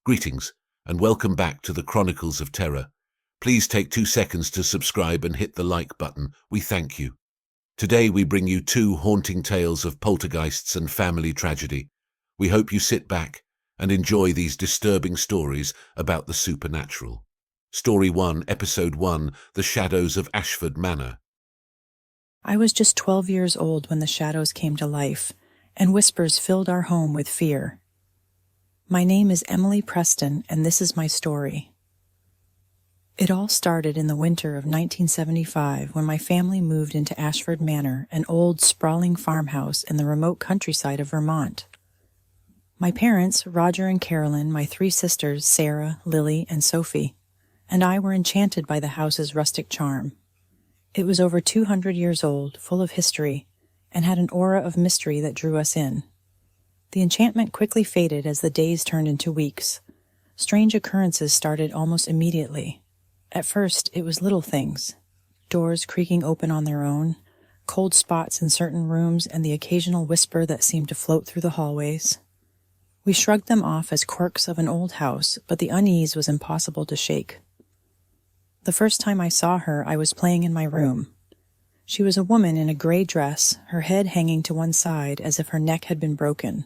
Greetings, and welcome back to the Chronicles of Terror. Please take 2 seconds to subscribe and hit the like button. We thank you. Today we bring you 2 haunting tales of poltergeists and family tragedy. We hope you sit back and enjoy these disturbing stories about the supernatural. Story 1, Episode 1, The Shadows of Ashford Manor. I was just 12 years old when the shadows came to life, and whispers filled our home with fear. My name is Emily Preston, and this is my story. It all started in the winter of 1975 when my family moved into Ashford Manor, an old, sprawling farmhouse in the remote countryside of Vermont. My parents, Roger and Carolyn, my 3 sisters, Sarah, Lily, and Sophie, and I were enchanted by the house's rustic charm. It was over 200 years old, full of history, and had an aura of mystery that drew us in. The enchantment quickly faded as the days turned into weeks. Strange occurrences started almost immediately. At first, it was little things. Doors creaking open on their own, cold spots in certain rooms, and the occasional whisper that seemed to float through the hallways. We shrugged them off as quirks of an old house, but the unease was impossible to shake. The first time I saw her, I was playing in my room. She was a woman in a gray dress, her head hanging to one side as if her neck had been broken.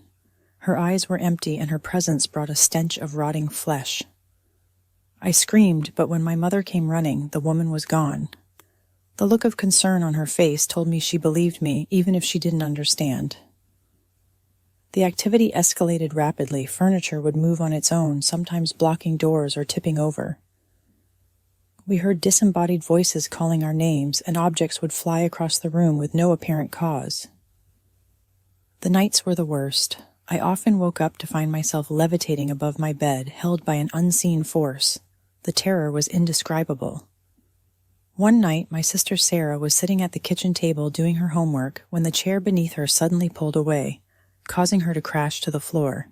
Her eyes were empty, and her presence brought a stench of rotting flesh. I screamed, but when my mother came running, the woman was gone. The look of concern on her face told me she believed me, even if she didn't understand. The activity escalated rapidly. Furniture would move on its own, sometimes blocking doors or tipping over. We heard disembodied voices calling our names, and objects would fly across the room with no apparent cause. The nights were the worst. I often woke up to find myself levitating above my bed, held by an unseen force. The terror was indescribable. One night, my sister Sarah was sitting at the kitchen table doing her homework when the chair beneath her suddenly pulled away, causing her to crash to the floor.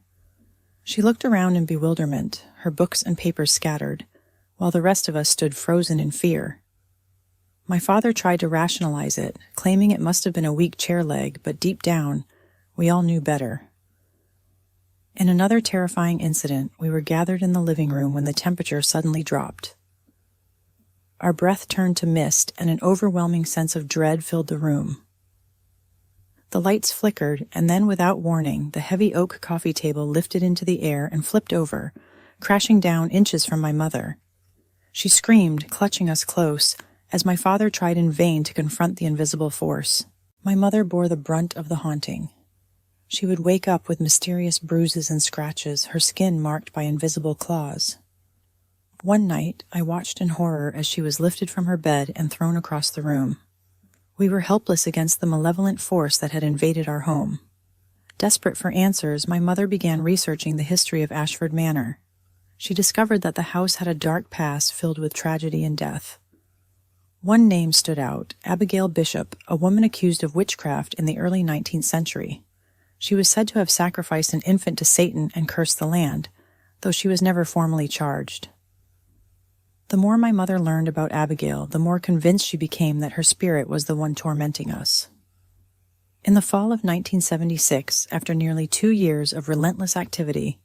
She looked around in bewilderment, her books and papers scattered, while the rest of us stood frozen in fear. My father tried to rationalize it, claiming it must have been a weak chair leg, but deep down, we all knew better. In another terrifying incident, we were gathered in the living room when the temperature suddenly dropped. Our breath turned to mist, and an overwhelming sense of dread filled the room. The lights flickered, and then, without warning, the heavy oak coffee table lifted into the air and flipped over, crashing down inches from my mother. She screamed, clutching us close, as my father tried in vain to confront the invisible force. My mother bore the brunt of the haunting. She would wake up with mysterious bruises and scratches, her skin marked by invisible claws. One night, I watched in horror as she was lifted from her bed and thrown across the room. We were helpless against the malevolent force that had invaded our home. Desperate for answers, my mother began researching the history of Ashford Manor. She discovered that the house had a dark past filled with tragedy and death. One name stood out, Abigail Bishop, a woman accused of witchcraft in the early 19th century. She was said to have sacrificed an infant to Satan and cursed the land, though she was never formally charged. The more my mother learned about Abigail, the more convinced she became that her spirit was the one tormenting us. In the fall of 1976, after nearly 2 years of relentless activity,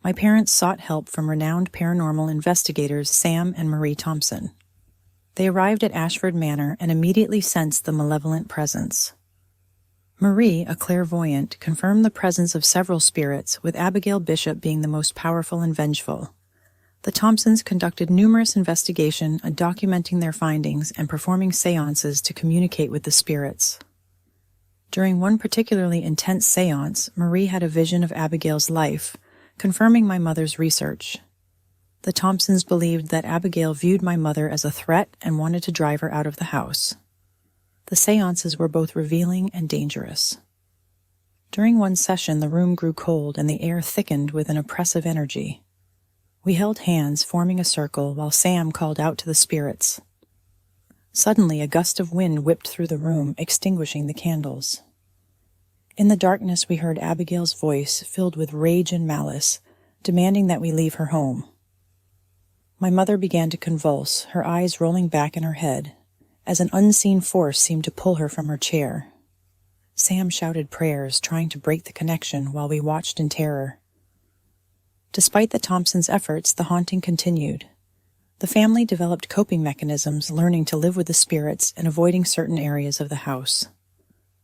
my parents sought help from renowned paranormal investigators Sam and Marie Thompson. They arrived at Ashford Manor and immediately sensed the malevolent presence. Marie, a clairvoyant, confirmed the presence of several spirits, with Abigail Bishop being the most powerful and vengeful. The Thompsons conducted numerous investigations, documenting their findings and performing seances to communicate with the spirits. During one particularly intense seance, Marie had a vision of Abigail's life, confirming my mother's research. The Thompsons believed that Abigail viewed my mother as a threat and wanted to drive her out of the house. The seances were both revealing and dangerous. During one session, the room grew cold and the air thickened with an oppressive energy. We held hands, forming a circle, while Sam called out to the spirits. Suddenly, a gust of wind whipped through the room, extinguishing the candles. In the darkness, we heard Abigail's voice, filled with rage and malice, demanding that we leave her home. My mother began to convulse, her eyes rolling back in her head, as an unseen force seemed to pull her from her chair. Sam shouted prayers, trying to break the connection while we watched in terror. Despite the Thompsons' efforts, the haunting continued. The family developed coping mechanisms, learning to live with the spirits and avoiding certain areas of the house.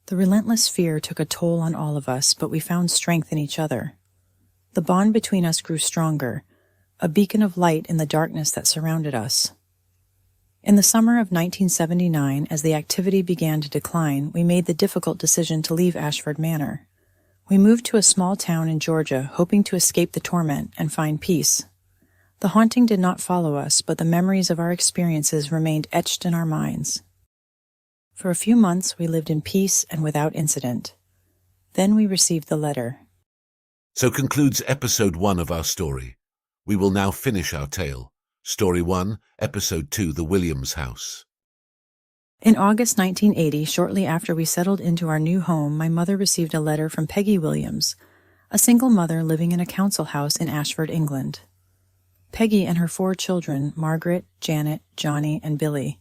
The relentless fear took a toll on all of us, but we found strength in each other. The bond between us grew stronger, a beacon of light in the darkness that surrounded us. In the summer of 1979, as the activity began to decline, we made the difficult decision to leave Ashford Manor. We moved to a small town in Georgia, hoping to escape the torment and find peace. The haunting did not follow us, but the memories of our experiences remained etched in our minds. For a few months, we lived in peace and without incident. Then we received the letter. So concludes episode 1 of our story. We will now finish our tale. Story 1, episode 2, The Williams House. In August 1980, shortly after we settled into our new home, my mother received a letter from Peggy Williams, a single mother living in a council house in Ashford, England. Peggy and her 4 children, Margaret, Janet, Johnny, and Billy,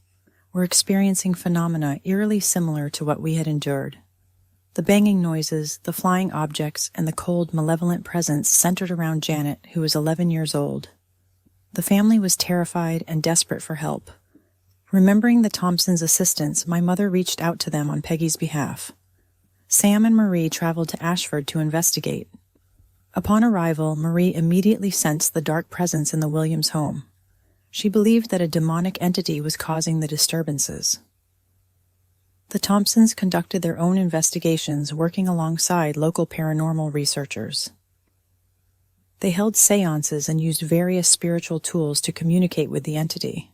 were experiencing phenomena eerily similar to what we had endured. The banging noises, the flying objects, and the cold, malevolent presence centered around Janet, who was 11 years old. The family was terrified and desperate for help. Remembering the Thompsons' assistance, my mother reached out to them on Peggy's behalf. Sam and Marie traveled to Ashford to investigate. Upon arrival, Marie immediately sensed the dark presence in the Williams home. She believed that a demonic entity was causing the disturbances. The Thompsons conducted their own investigations, working alongside local paranormal researchers. They held seances and used various spiritual tools to communicate with the entity.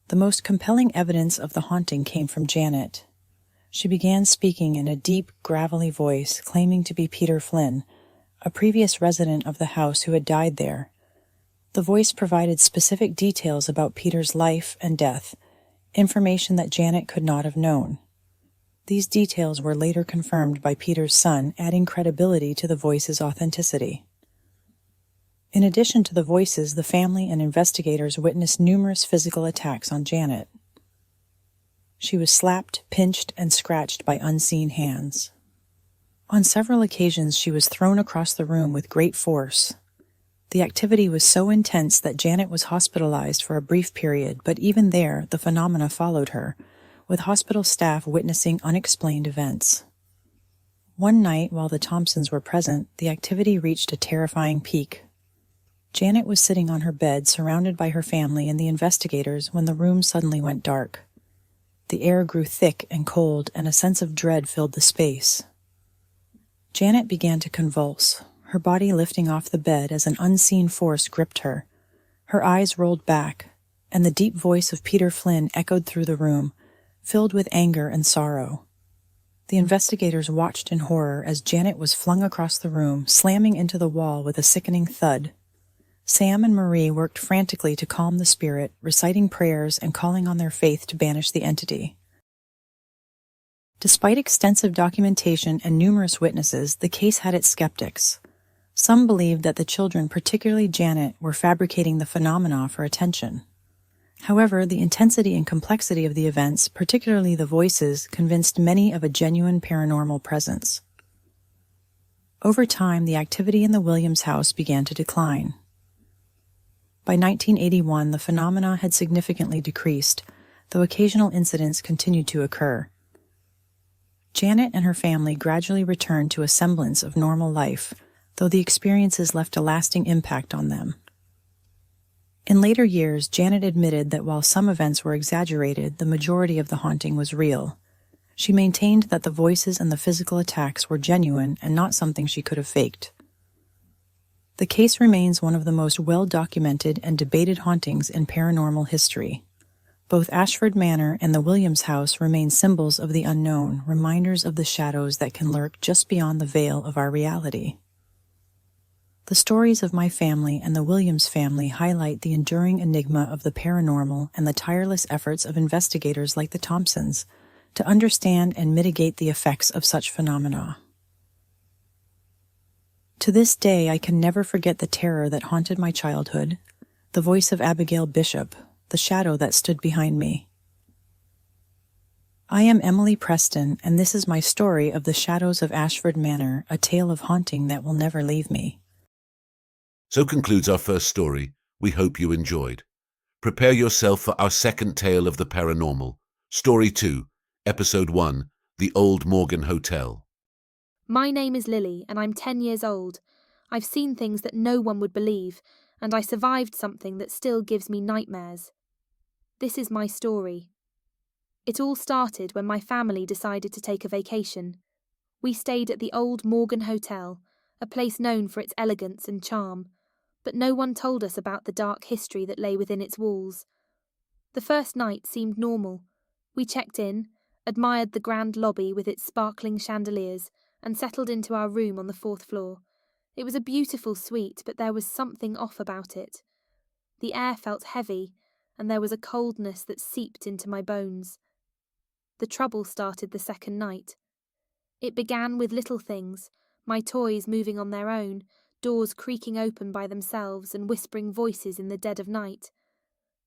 The most compelling evidence of the haunting came from Janet. She began speaking in a deep, gravelly voice, claiming to be Peter Flynn, a previous resident of the house who had died there. The voice provided specific details about Peter's life and death, information that Janet could not have known. These details were later confirmed by Peter's son, adding credibility to the voice's authenticity. In addition to the voices, the family and investigators witnessed numerous physical attacks on Janet. She was slapped, pinched, and scratched by unseen hands. On several occasions, she was thrown across the room with great force. The activity was so intense that Janet was hospitalized for a brief period, but even there, the phenomena followed her, with hospital staff witnessing unexplained events. One night, while the Thompsons were present, the activity reached a terrifying peak. Janet was sitting on her bed, surrounded by her family and the investigators, when the room suddenly went dark. The air grew thick and cold, and a sense of dread filled the space. Janet began to convulse, her body lifting off the bed as an unseen force gripped her. Her eyes rolled back, and the deep voice of Peter Flynn echoed through the room, filled with anger and sorrow. The investigators watched in horror as Janet was flung across the room, slamming into the wall with a sickening thud. Sam and Marie worked frantically to calm the spirit, reciting prayers and calling on their faith to banish the entity. Despite extensive documentation and numerous witnesses, the case had its skeptics. Some believed that the children, particularly Janet, were fabricating the phenomena for attention. However, the intensity and complexity of the events, particularly the voices, convinced many of a genuine paranormal presence. Over time, the activity in the Williams house began to decline. By 1981, the phenomena had significantly decreased, though occasional incidents continued to occur. Janet and her family gradually returned to a semblance of normal life, though the experiences left a lasting impact on them. In later years, Janet admitted that while some events were exaggerated, the majority of the haunting was real. She maintained that the voices and the physical attacks were genuine and not something she could have faked. The case remains one of the most well-documented and debated hauntings in paranormal history. Both Ashford Manor and the Williams house remain symbols of the unknown, reminders of the shadows that can lurk just beyond the veil of our reality. The stories of my family and the Williams family highlight the enduring enigma of the paranormal and the tireless efforts of investigators like the Thompsons to understand and mitigate the effects of such phenomena. To this day, I can never forget the terror that haunted my childhood, the voice of Abigail Bishop, the shadow that stood behind me. I am Emily Preston, and this is my story of the shadows of Ashford Manor, a tale of haunting that will never leave me. So concludes our first story. We hope you enjoyed. Prepare yourself for our second tale of the paranormal. Story 2, Episode 1, The Old Morgan Hotel. My name is Lily, and I'm 10 years old. I've seen things that no one would believe, and I survived something that still gives me nightmares. This is my story. It all started when my family decided to take a vacation. We stayed at the Old Morgan Hotel, a place known for its elegance and charm, but no one told us about the dark history that lay within its walls. The first night seemed normal. We checked in, admired the grand lobby with its sparkling chandeliers, and settled into our room on the 4th floor. It was a beautiful suite, but there was something off about it. The air felt heavy, and there was a coldness that seeped into my bones. The trouble started the second night. It began with little things, my toys moving on their own, doors creaking open by themselves and whispering voices in the dead of night.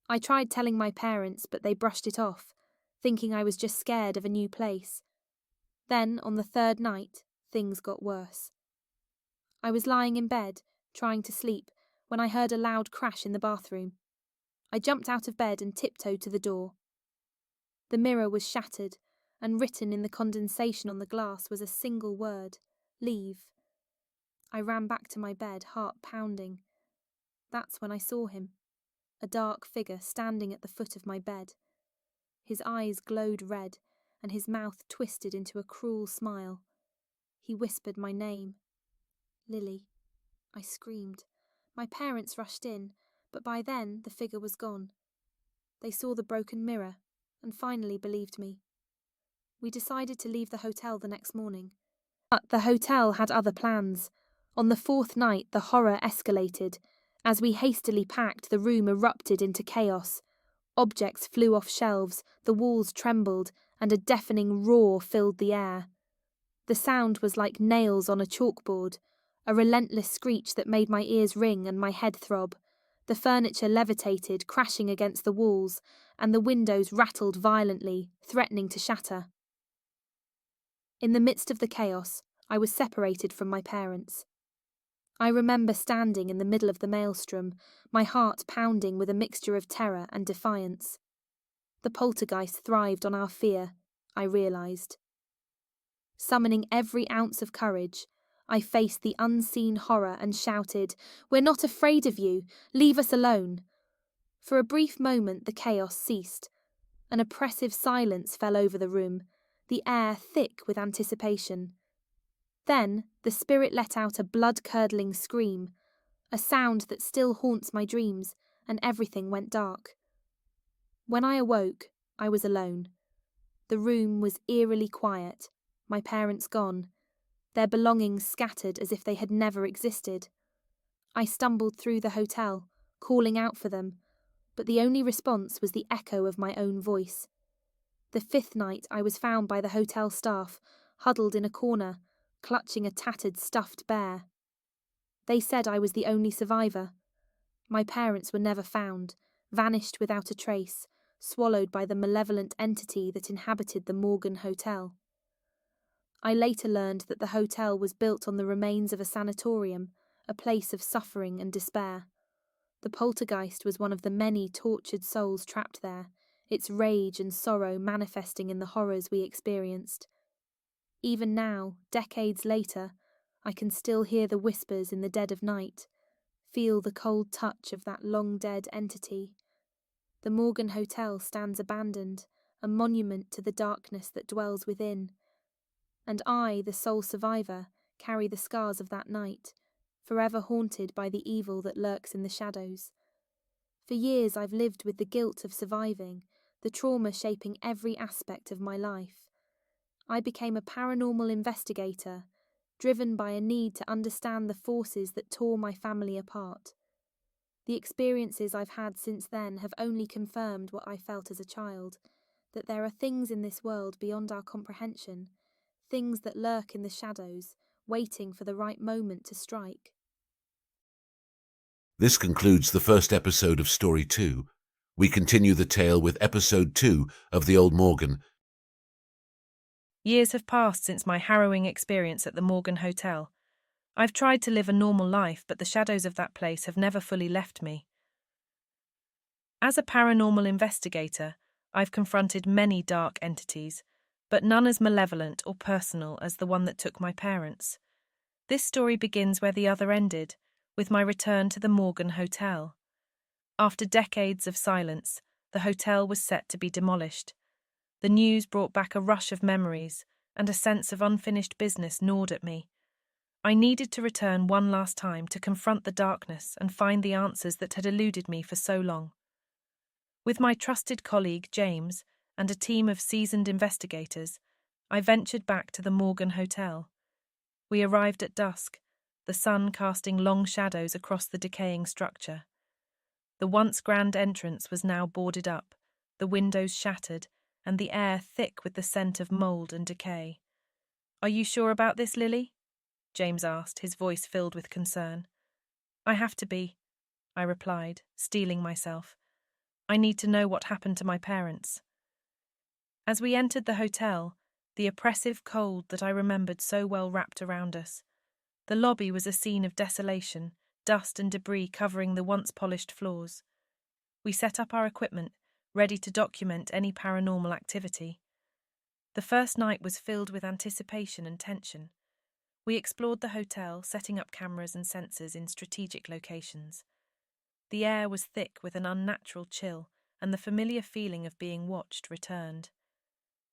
I tried telling my parents, but they brushed it off, thinking I was just scared of a new place. Then, on the third night, things got worse. I was lying in bed, trying to sleep, when I heard a loud crash in the bathroom. I jumped out of bed and tiptoed to the door. The mirror was shattered, and written in the condensation on the glass was a single word: leave. I ran back to my bed, heart pounding. That's when I saw him, a dark figure standing at the foot of my bed. His eyes glowed red, and his mouth twisted into a cruel smile. He whispered my name. Lily. I screamed. My parents rushed in, but by then the figure was gone. They saw the broken mirror, and finally believed me. We decided to leave the hotel the next morning. But the hotel had other plans. On the 4th night, the horror escalated. As we hastily packed, the room erupted into chaos. Objects flew off shelves, the walls trembled, and a deafening roar filled the air. The sound was like nails on a chalkboard, a relentless screech that made my ears ring and my head throb. The furniture levitated, crashing against the walls, and the windows rattled violently, threatening to shatter. In the midst of the chaos, I was separated from my parents. I remember standing in the middle of the maelstrom, my heart pounding with a mixture of terror and defiance. The poltergeist thrived on our fear, I realised. Summoning every ounce of courage, I faced the unseen horror and shouted, "We're not afraid of you! Leave us alone!" For a brief moment the chaos ceased. An oppressive silence fell over the room, the air thick with anticipation. Then the spirit let out a blood-curdling scream, a sound that still haunts my dreams, and everything went dark. When I awoke, I was alone. The room was eerily quiet, my parents gone, their belongings scattered as if they had never existed. I stumbled through the hotel, calling out for them, but the only response was the echo of my own voice. The 5th night I was found by the hotel staff, huddled in a corner, clutching a tattered stuffed bear. They said I was the only survivor. My parents were never found, vanished without a trace, swallowed by the malevolent entity that inhabited the Morgan Hotel. I later learned that the hotel was built on the remains of a sanatorium, a place of suffering and despair. The poltergeist was one of the many tortured souls trapped there, its rage and sorrow manifesting in the horrors we experienced. Even now, decades later, I can still hear the whispers in the dead of night, feel the cold touch of that long-dead entity. The Morgan Hotel stands abandoned, a monument to the darkness that dwells within. And I, the sole survivor, carry the scars of that night, forever haunted by the evil that lurks in the shadows. For years I've lived with the guilt of surviving, the trauma shaping every aspect of my life. I became a paranormal investigator, driven by a need to understand the forces that tore my family apart. The experiences I've had since then have only confirmed what I felt as a child, that there are things in this world beyond our comprehension, things that lurk in the shadows, waiting for the right moment to strike. This concludes the first episode of Story 2. We continue the tale with Episode 2 of The Old Morgan. Years have passed since my harrowing experience at the Morgan Hotel. I've tried to live a normal life, but the shadows of that place have never fully left me. As a paranormal investigator, I've confronted many dark entities, but none as malevolent or personal as the one that took my parents. This story begins where the other ended, with my return to the Morgan Hotel. After decades of silence, the hotel was set to be demolished. The news brought back a rush of memories, and a sense of unfinished business gnawed at me. I needed to return one last time to confront the darkness and find the answers that had eluded me for so long. With my trusted colleague, James, and a team of seasoned investigators, I ventured back to the Morgan Hotel. We arrived at dusk, the sun casting long shadows across the decaying structure. The once grand entrance was now boarded up, the windows shattered, and the air thick with the scent of mould and decay. "Are you sure about this, Lily?" James asked, his voice filled with concern. "I have to be," I replied, steeling myself. "I need to know what happened to my parents." As we entered the hotel, the oppressive cold that I remembered so well wrapped around us. The lobby was a scene of desolation, dust and debris covering the once polished floors. We set up our equipment, ready to document any paranormal activity. The first night was filled with anticipation and tension. We explored the hotel, setting up cameras and sensors in strategic locations. The air was thick with an unnatural chill, and the familiar feeling of being watched returned.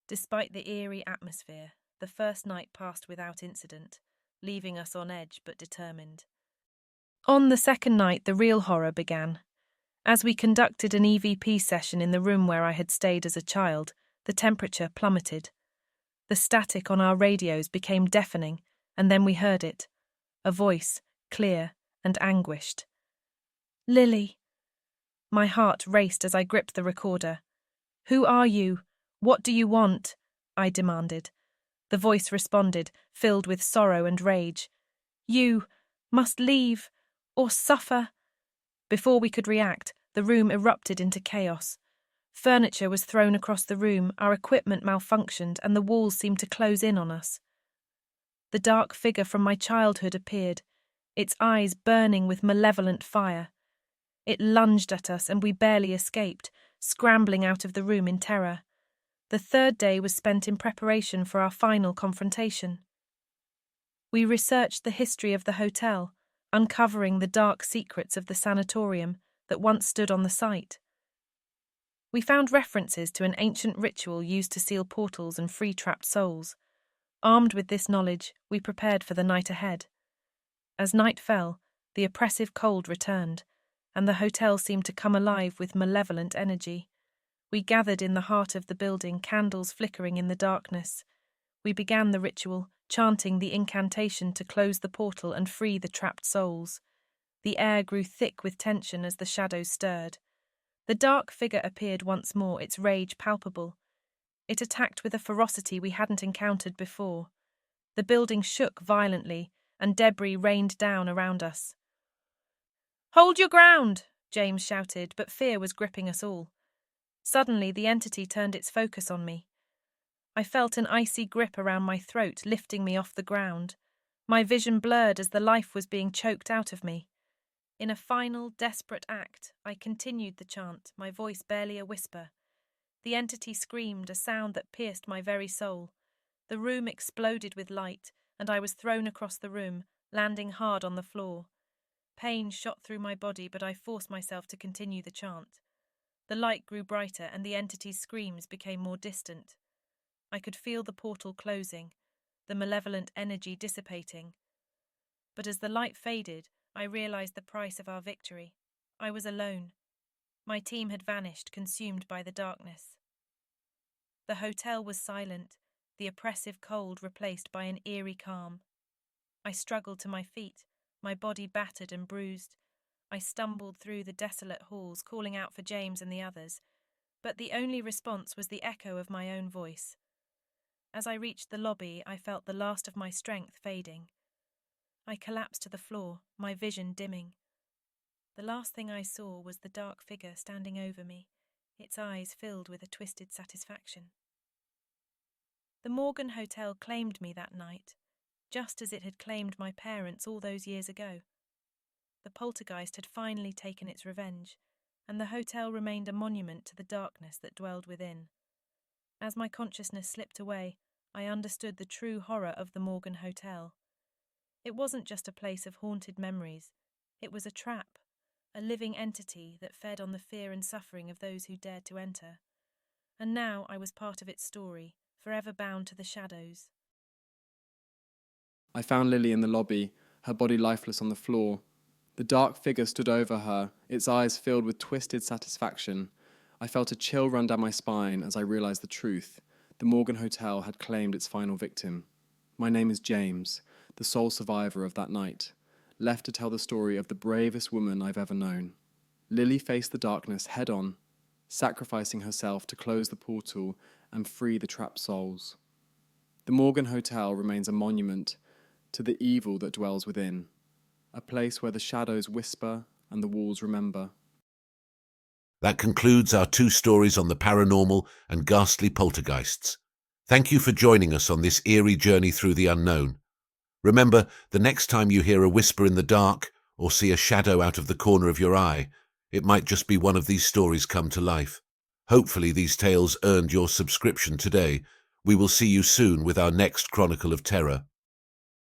Despite the eerie atmosphere, the first night passed without incident, leaving us on edge but determined. On the second night, the real horror began. As we conducted an EVP session in the room where I had stayed as a child, the temperature plummeted. The static on our radios became deafening, and then we heard it. A voice, clear and anguished. "Lily." My heart raced as I gripped the recorder. "Who are you? What do you want?" I demanded. The voice responded, filled with sorrow and rage. "You must leave, or suffer." Before we could react, the room erupted into chaos. Furniture was thrown across the room, our equipment malfunctioned, and the walls seemed to close in on us. The dark figure from my childhood appeared, its eyes burning with malevolent fire. It lunged at us, and we barely escaped, scrambling out of the room in terror. The third day was spent in preparation for our final confrontation. We researched the history of the hotel, uncovering the dark secrets of the sanatorium that once stood on the site. We found references to an ancient ritual used to seal portals and free trapped souls. Armed with this knowledge, we prepared for the night ahead. As night fell, the oppressive cold returned, and the hotel seemed to come alive with malevolent energy. We gathered in the heart of the building, candles flickering in the darkness. We began the ritual, chanting the incantation to close the portal and free the trapped souls. The air grew thick with tension as the shadows stirred. The dark figure appeared once more, its rage palpable. It attacked with a ferocity we hadn't encountered before. The building shook violently, and debris rained down around us. "Hold your ground!" James shouted, but fear was gripping us all. Suddenly, the entity turned its focus on me. I felt an icy grip around my throat, lifting me off the ground. My vision blurred as the life was being choked out of me. In a final, desperate act, I continued the chant, my voice barely a whisper. The entity screamed, a sound that pierced my very soul. The room exploded with light, and I was thrown across the room, landing hard on the floor. Pain shot through my body, but I forced myself to continue the chant. The light grew brighter, and the entity's screams became more distant. I could feel the portal closing, the malevolent energy dissipating. But as the light faded, I realized the price of our victory. I was alone. My team had vanished, consumed by the darkness. The hotel was silent, the oppressive cold replaced by an eerie calm. I struggled to my feet, my body battered and bruised. I stumbled through the desolate halls, calling out for James and the others, but the only response was the echo of my own voice. As I reached the lobby, I felt the last of my strength fading. I collapsed to the floor, my vision dimming. The last thing I saw was the dark figure standing over me, its eyes filled with a twisted satisfaction. The Morgan Hotel claimed me that night. just as it had claimed my parents all those years ago. The poltergeist had finally taken its revenge, and the hotel remained a monument to the darkness that dwelled within. As my consciousness slipped away, I understood the true horror of the Morgan Hotel. It wasn't just a place of haunted memories. It was a trap, a living entity that fed on the fear and suffering of those who dared to enter. And now I was part of its story, forever bound to the shadows. I found Lily in the lobby, her body lifeless on the floor. The dark figure stood over her, its eyes filled with twisted satisfaction. I felt a chill run down my spine as I realized the truth. The Morgan Hotel had claimed its final victim. My name is James, the sole survivor of that night, left to tell the story of the bravest woman I've ever known. Lily faced the darkness head on, sacrificing herself to close the portal and free the trapped souls. The Morgan Hotel remains a monument to the evil that dwells within, a place where the shadows whisper and the walls remember. That concludes our 2 stories on the paranormal and ghastly poltergeists. Thank you for joining us on this eerie journey through the unknown. Remember, the next time you hear a whisper in the dark or see a shadow out of the corner of your eye, it might just be one of these stories come to life. Hopefully these tales earned your subscription today. We will see you soon with our next Chronicle of Terror.